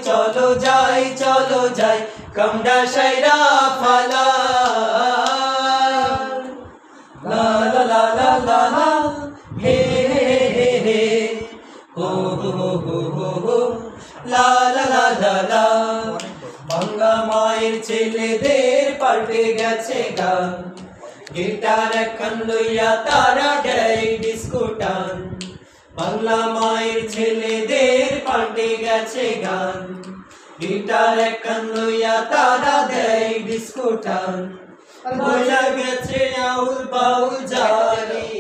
চলো যাই চলো যাই কামড়া সাইরা ফালা লা লা লা লা লা লা হে হে হে হে হো হো হো হো হো লা লা লা লা লা বাংলা মায়ের ছেলেদের পাল্টে গেছে গান গিটার এখন লইয়া তারা দেয় ডিস্কো টান বাংলা মায়ের ছেলেদের পাল্টে গেছে গান গিটার এখন লইয়া তারা দেয় ডিস্কো টান ভুলে গেছে আউল বাউল জারি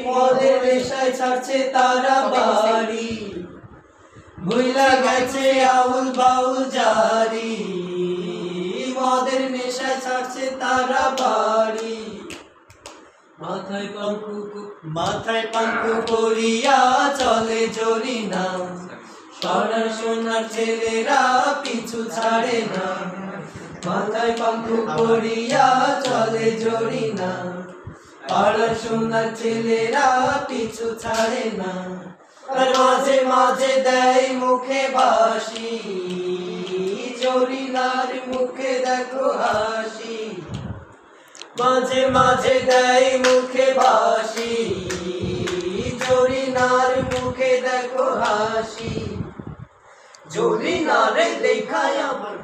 মদের নেশায় ছাড়ছে তারা বাড়ি ভুলে গেছে আউল বাউল জারি মদের নেশায় ছাড়ছে তারা বাড়ি মাথায় পাঙ্কু করিয়া চলে জরি না পাড়ার সোনার ছেলেরা পিছু ছাড়ে না মাথায় পাঙ্কু করিয়া চলে জরি না পাড়ার সোনার ছেলেরা পিছু ছাড়ে না আর মাঝে মাঝে দেয় মুখে বাসি জরিনার মুখে দেখো হাসি মাঝে মাঝে দেয় মুখে বাসি জরিনার মুখে দেখো হাসি জরিনারে দেখায় আমার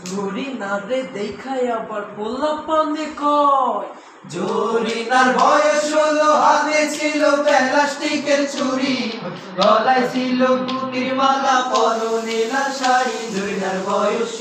জরিনারে দেখায় আবার পোলা পানে কয় জরিনার বয়স হলো হাতে ছিল প্লাস্টিকের চুড়ি গলায় ছিল পুতির মালা পরনে লাল শাড়ি জরিনার বয়স